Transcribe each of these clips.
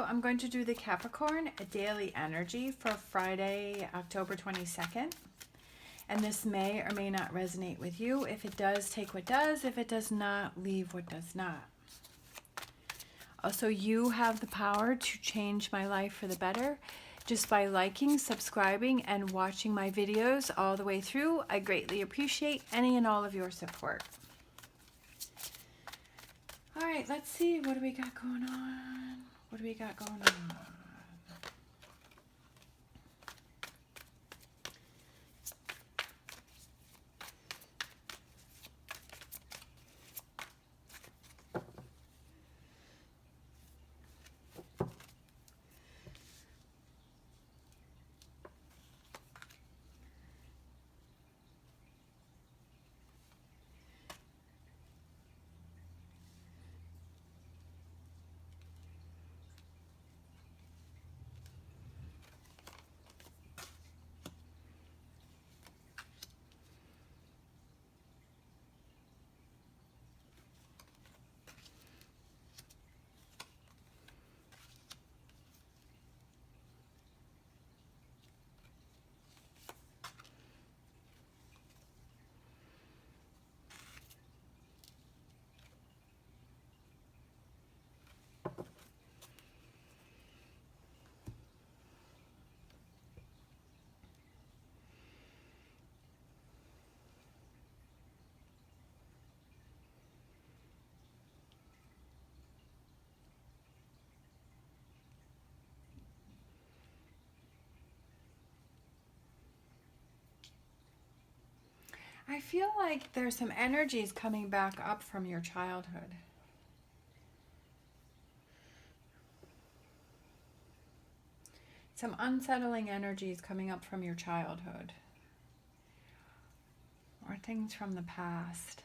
I'm going to do the Capricorn daily energy for Friday, October 22nd. And this may or may not resonate with you. If it does, take what does. If it does not, leave what does not. Also, you have the power to change my life for the better just by liking, subscribing, and watching my videos all the way through. I greatly appreciate any and all of your support. All right, let's see. What do we got going on? What do we got going on? I feel like there's some energies coming back up from your childhood. Some unsettling energies coming up from your childhood. Or things from the past.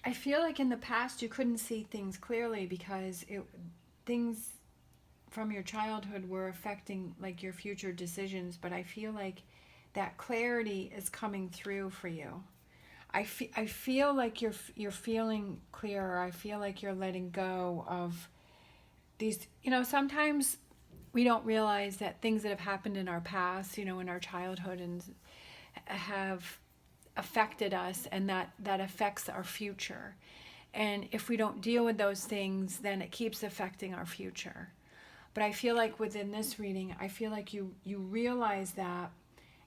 I feel like in the past you couldn't see things clearly because things from your childhood were affecting like your future decisions, but I feel like that clarity is coming through for you. I feel like you're feeling clearer. I feel like you're letting go of these, sometimes we don't realize that things that have happened in our past, in our childhood and have affected us, and that affects our future. And if we don't deal with those things, then it keeps affecting our future. But I feel like within this reading, I feel like you realize that,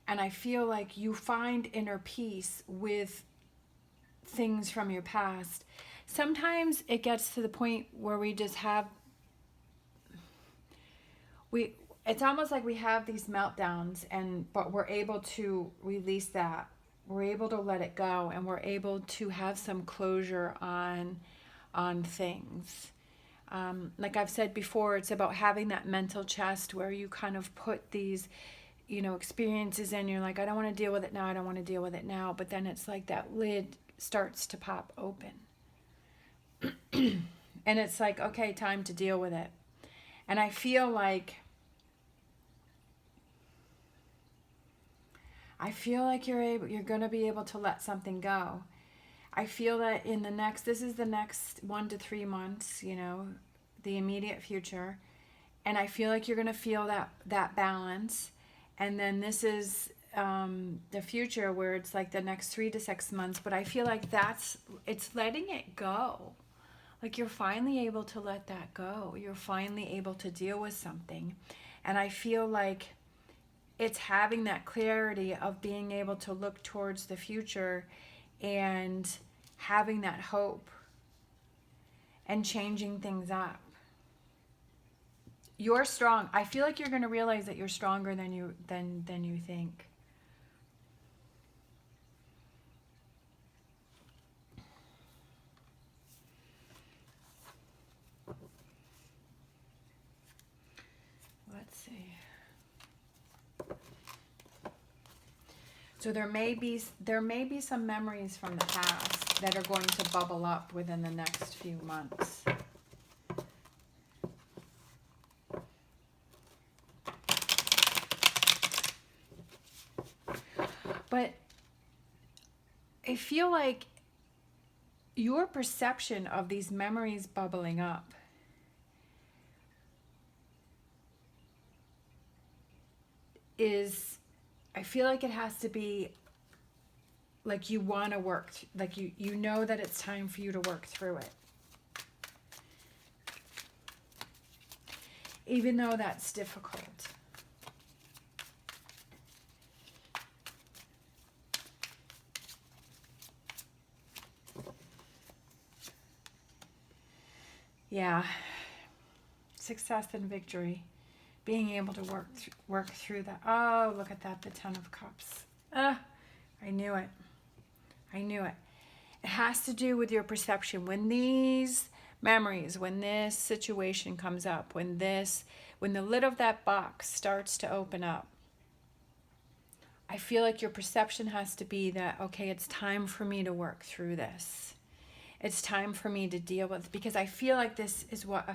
and I feel like you find inner peace with things from your past. Sometimes it gets to the point where we just have, it's almost like we have these meltdowns, but we're able to release that. We're able to let it go, and we're able to have some closure on things. Like I've said before, it's about having that mental chest where you kind of put these, experiences in. You're like, I don't want to deal with it now. I don't want to deal with it now. But then it's like that lid starts to pop open. And it's like, okay, time to deal with it. And I feel like you're going to be able to let something go. I feel that this is the next 1 to 3 months, the immediate future. And I feel like you're going to feel that balance. And then this is the future where it's like the next 3 to 6 months. But I feel like it's letting it go. Like you're finally able to let that go. You're finally able to deal with something. And I feel like it's having that clarity of being able to look towards the future and having that hope and changing things up. You're strong. I feel like you're going to realize that you're stronger than you think. Let's see. So there may be some memories from the past that are going to bubble up within the next few months. feel like your perception of these memories bubbling up is, I feel like it has to be like you want to work, like you know that it's time for you to work through it. Even though that's difficult. Yeah. Success and victory. Being able to work through that. Oh, look at that, the Ten of Cups. I knew it. I knew it. It has to do with your perception. When these memories, when this situation comes up, when the lid of that box starts to open up, I feel like your perception has to be that, okay, it's time for me to work through this. It's time for me to deal with, because I feel like this is what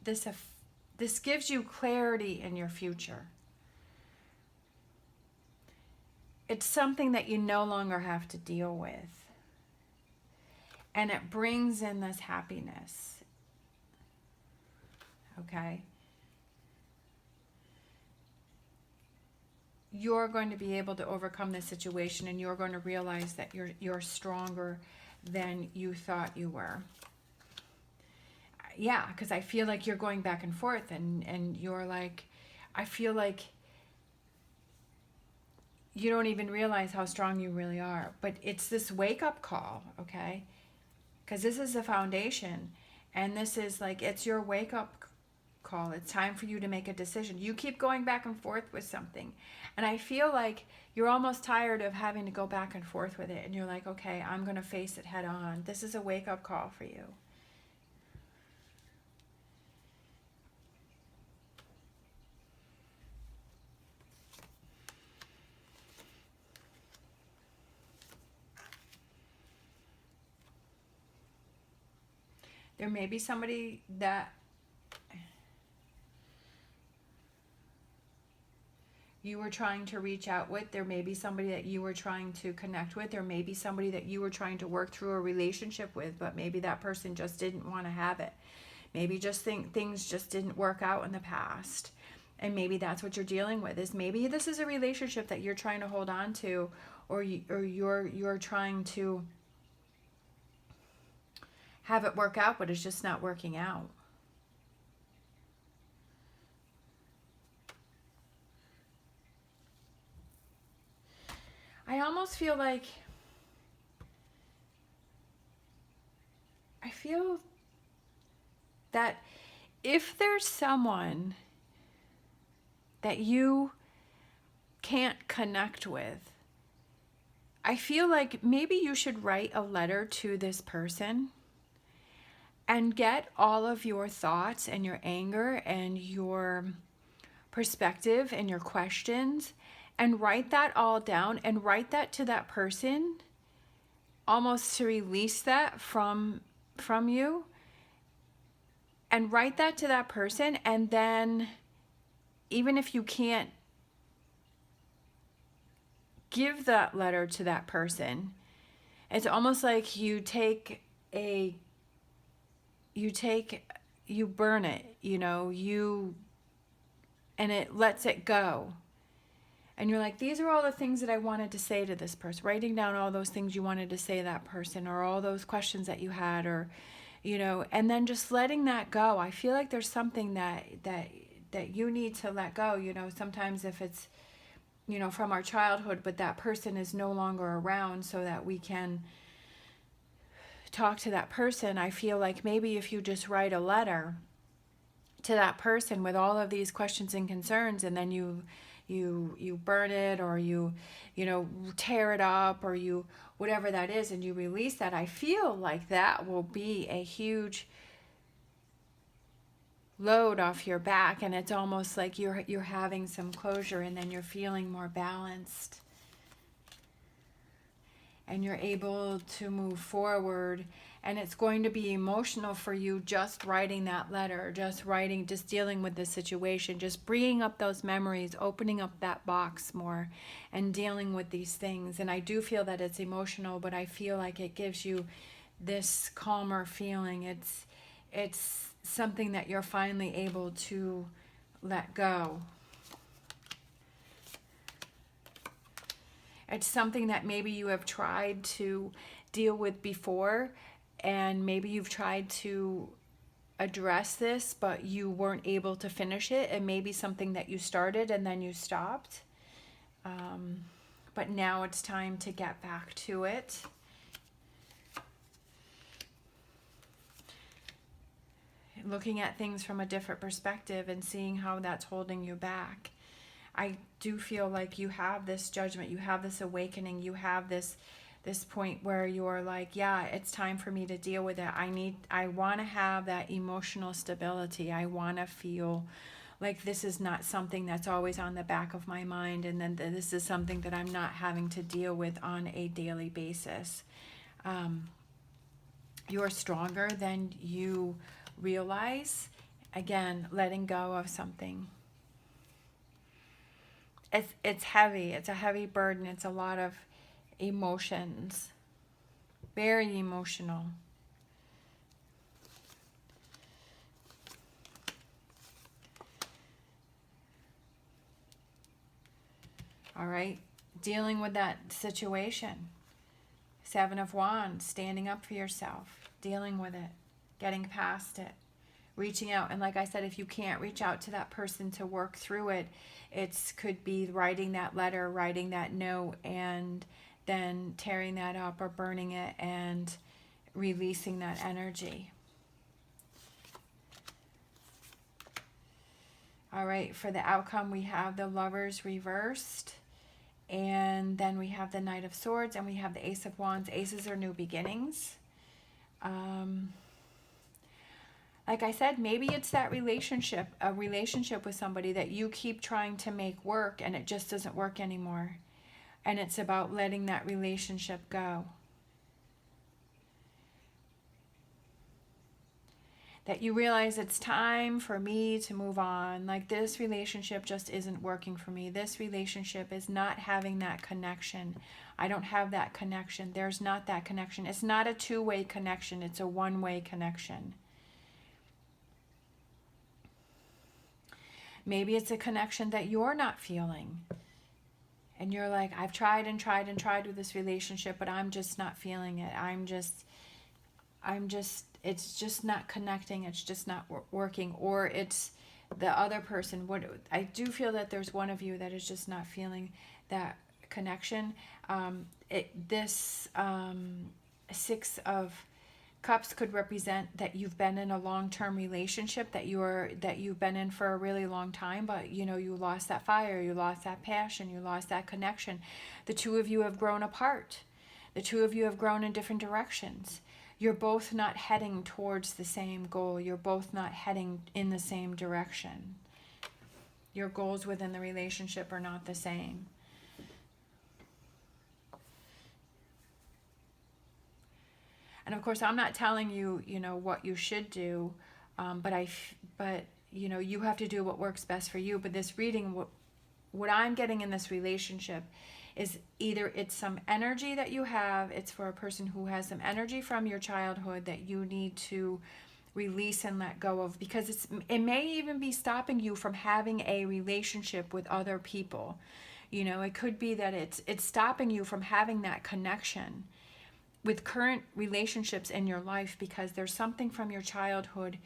this gives you clarity in your future. It's something that you no longer have to deal with. And it brings in this happiness. Okay? You're going to be able to overcome this situation, and you're going to realize that you're stronger than you thought you were. Yeah, because I feel like you're going back and forth, and you're like, I feel like you don't even realize how strong you really are. But it's this wake-up call, okay? Because this is the foundation, and this is like, it's your wake-up call. It's time for you to make a decision. You keep going back and forth with something, and I feel like you're almost tired of having to go back and forth with it, and you're like, okay, I'm going to face it head on. This is a wake-up call for you. There may be somebody that you were trying to reach out with. There may be somebody that you were trying to connect with. There may be somebody that you were trying to work through a relationship with, but maybe that person just didn't want to have it. Maybe just things just didn't work out in the past. And maybe that's what you're dealing with, is maybe this is a relationship that you're trying to hold on to, or you're trying to have it work out, but it's just not working out. I almost feel like, I feel that if there's someone that you can't connect with, I feel like maybe you should write a letter to this person and get all of your thoughts and your anger and your perspective and your questions, and write that all down and write that to that person, almost to release that from you, and write that to that person. And then even if you can't give that letter to that person, it's almost like you burn it, and it lets it go. And you're like, these are all the things that I wanted to say to this person. Writing down all those things you wanted to say to that person, or all those questions that you had, or, and then just letting that go. I feel like there's something that you need to let go. Sometimes if it's, from our childhood, but that person is no longer around so that we can talk to that person. I feel like maybe if you just write a letter to that person with all of these questions and concerns, and then you burn it, or you tear it up, or you whatever that is, and you release that, I feel like that will be a huge load off your back, and it's almost like you're having some closure, and then you're feeling more balanced. and you're able to move forward. And it's going to be emotional for you just writing that letter, just dealing with the situation, just bringing up those memories, opening up that box more and dealing with these things. And I do feel that it's emotional, but I feel like it gives you this calmer feeling. It's something that you're finally able to let go. It's something that maybe you have tried to deal with before, and maybe you've tried to address this, but you weren't able to finish it. It may be something that you started and then you stopped. But now it's time to get back to it. Looking at things from a different perspective and seeing how that's holding you back. I do feel like you have this judgment, you have this awakening, you have this point where you're like, yeah, it's time for me to deal with it. I want to have that emotional stability. I want to feel like this is not something that's always on the back of my mind, and then this is something that I'm not having to deal with on a daily basis. You're stronger than you realize. Again, letting go of something. It's heavy. It's a heavy burden. It's a lot of emotions. Very emotional. All right. Dealing with that situation. 7 of Wands, standing up for yourself, dealing with it, getting past it, reaching out. And like I said, if you can't reach out to that person to work through it, it could be writing that letter, writing that note, and then tearing that up or burning it and releasing that energy. All right, for the outcome, we have the Lovers reversed, and then we have the Knight of Swords, and we have the Ace of Wands. Aces are new beginnings. Like I said, maybe it's that relationship, a relationship with somebody that you keep trying to make work and it just doesn't work anymore. And it's about letting that relationship go. That you realize it's time for me to move on. Like, this relationship just isn't working for me. This relationship is not having that connection. I don't have that connection. There's not that connection. It's not a two-way connection. It's a one-way connection. Maybe it's a connection that you're not feeling. And you're like, I've tried and tried and tried with this relationship, but I'm just not feeling it. It's just not connecting. It's just not working. Or it's the other person. I do feel that there's one of you that is just not feeling that connection. This 6 of Cups could represent that you've been in a long-term relationship that you've been in for a really long time, but you lost that fire, you lost that passion, you lost that connection. The two of you have grown apart. The two of you have grown in different directions. You're both not heading towards the same goal. You're both not heading in the same direction. Your goals within the relationship are not the same. And of course, I'm not telling you, what you should do, but you have to do what works best for you. But this reading, what I'm getting in this relationship is either it's some energy that you have, it's for a person who has some energy from your childhood that you need to release and let go of, because it may even be stopping you from having a relationship with other people. It could be that it's stopping you from having that connection with current relationships in your life, because there's something from your childhood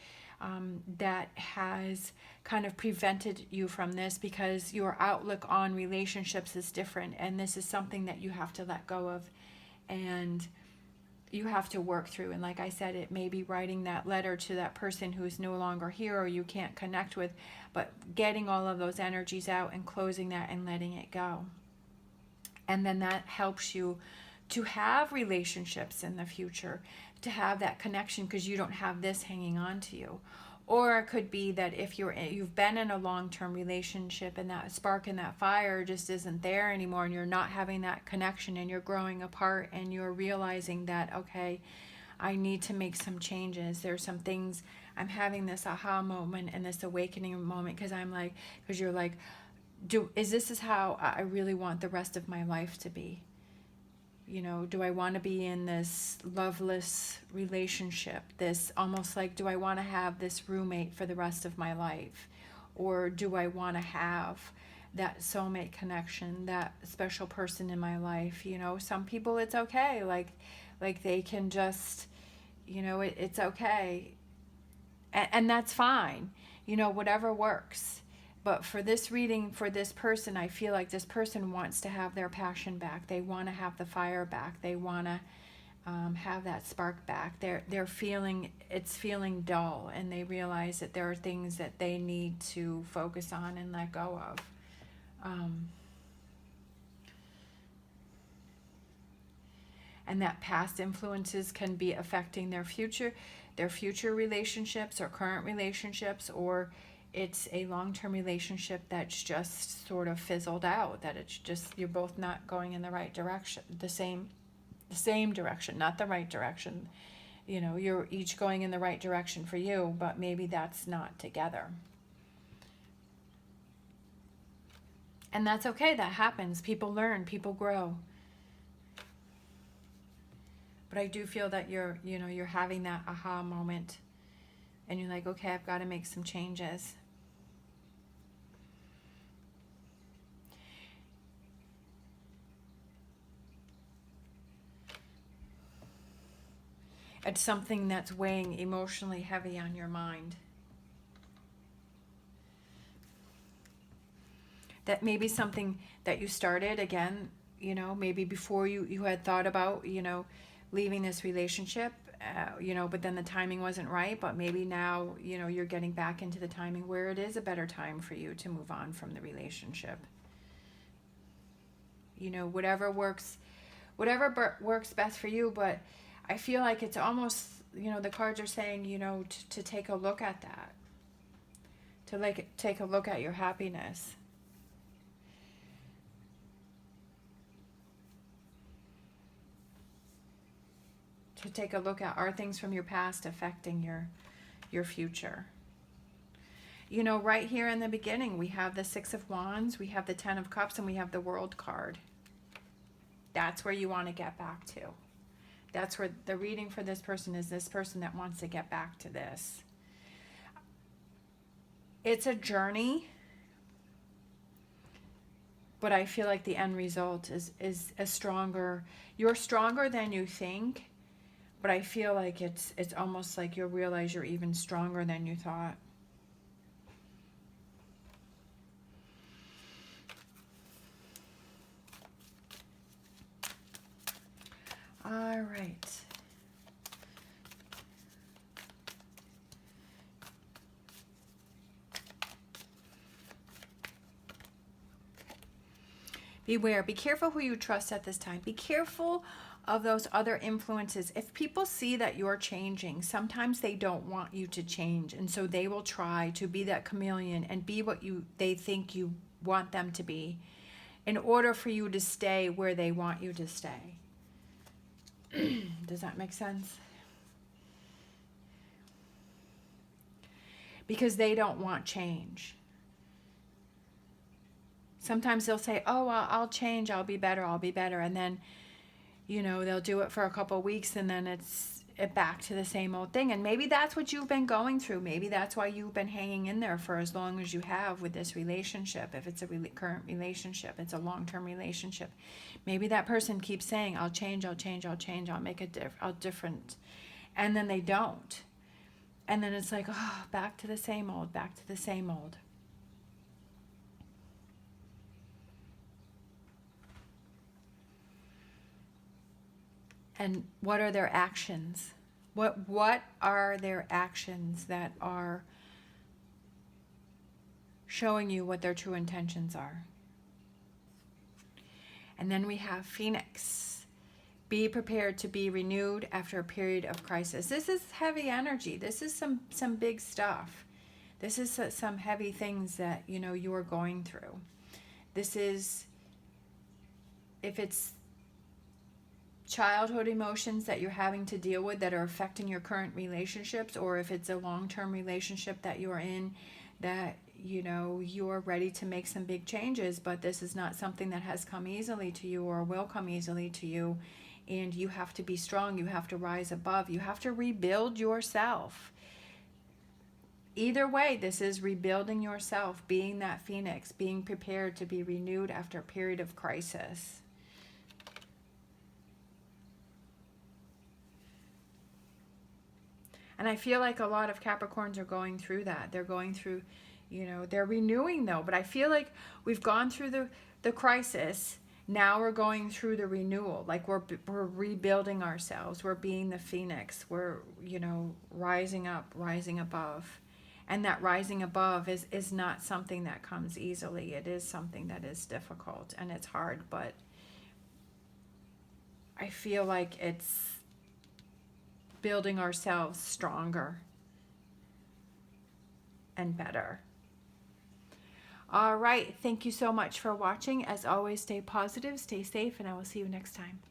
that has kind of prevented you from this, because your outlook on relationships is different, and this is something that you have to let go of and you have to work through. And like I said, it may be writing that letter to that person who's no longer here or you can't connect with, but getting all of those energies out and closing that and letting it go. And then that helps you to have relationships in the future, to have that connection, because you don't have this hanging on to you. Or it could be that if you've been in a long-term relationship and that spark and that fire just isn't there anymore, and you're not having that connection, and you're growing apart, and you're realizing that, okay, I need to make some changes. There's some things, I'm having this aha moment and this awakening moment, because you're like, this is how I really want the rest of my life to be? You know, do I want to be in this loveless relationship? This almost like, do I want to have this roommate for the rest of my life? Or do I want to have that soulmate connection, that special person in my life? You know, some people it's okay. Like they can just, you know, it's okay. And that's fine. You know, whatever works. But for this reading, for this person, I feel like this person wants to have their passion back. They want to have the fire back. They want to have that spark back. They're feeling dull, and they realize that there are things that they need to focus on and let go of. And that past influences can be affecting their future relationships or current relationships, or it's a long-term relationship that's just sort of fizzled out, that it's just, you're both not going in the right direction, the same direction, not the right direction. You know, you're each going in the right direction for you, but maybe that's not together. And that's okay, that happens. People learn, people grow. But I do feel that you're having that aha moment, and you're like, okay, I've got to make some changes. It's something that's weighing emotionally heavy on your mind. That may be something that you started again, you know, maybe before you had thought about, you know, leaving this relationship, you know, but then the timing wasn't right. But maybe now, you know, you're getting back into the timing where it is a better time for you to move on from the relationship. You know, whatever works best for you. But I feel like it's almost, you know, the cards are saying, you know, to take a look at that, to take a look at your happiness. To take a look at, are things from your past affecting your future? You know, right here in the beginning, we have the Six of Wands, we have the Ten of Cups, and we have the World card. That's where you want to get back to. That's where the reading for this person is, this person that wants to get back to this. It's a journey, but I feel like the end result is a stronger, you're stronger than you think. But I feel like it's almost like you'll realize you're even stronger than you thought. All right. Beware. Be careful who you trust at this time. Be careful of those other influences. If people see that you're changing, sometimes they don't want you to change, and so they will try to be that chameleon and be what they think you want them to be, in order for you to stay where they want you to stay. Does that make sense? Because they don't want change. Sometimes they'll say, oh, well, I'll change, I'll be better, and then, you know, they'll do it for a couple of weeks, and then it's back to the same old thing. And maybe that's what you've been going through. Maybe that's why you've been hanging in there for as long as you have with this relationship. If it's a current relationship, it's a long-term relationship. Maybe that person keeps saying, I'll change, I'll make a different. And then they don't. And then it's like, oh, back to the same old. And what are their actions? What are their actions that are showing you what their true intentions are? And then we have Phoenix. Be prepared to be renewed after a period of crisis. This is heavy energy. This is some big stuff. This is some heavy things that, you know, you are going through. This is, if it's childhood emotions that you're having to deal with that are affecting your current relationships, or if it's a long-term relationship that you're in that, you know, you're ready to make some big changes, but this is not something that has come easily to you or will come easily to you. And you have to be strong. You have to rise above. You have to rebuild yourself. Either way, this is rebuilding yourself, being that phoenix, being prepared to be renewed after a period of crisis. And I feel like a lot of Capricorns are going through that. They're going through, you know, they're renewing though. But I feel like we've gone through the crisis. Now we're going through the renewal. Like we're rebuilding ourselves. We're being the phoenix. We're, you know, rising up, rising above. And that rising above is not something that comes easily. It is something that is difficult and it's hard. But I feel like it's building ourselves stronger and better. All right. Thank you so much for watching. As always, stay positive, stay safe, and I will see you next time.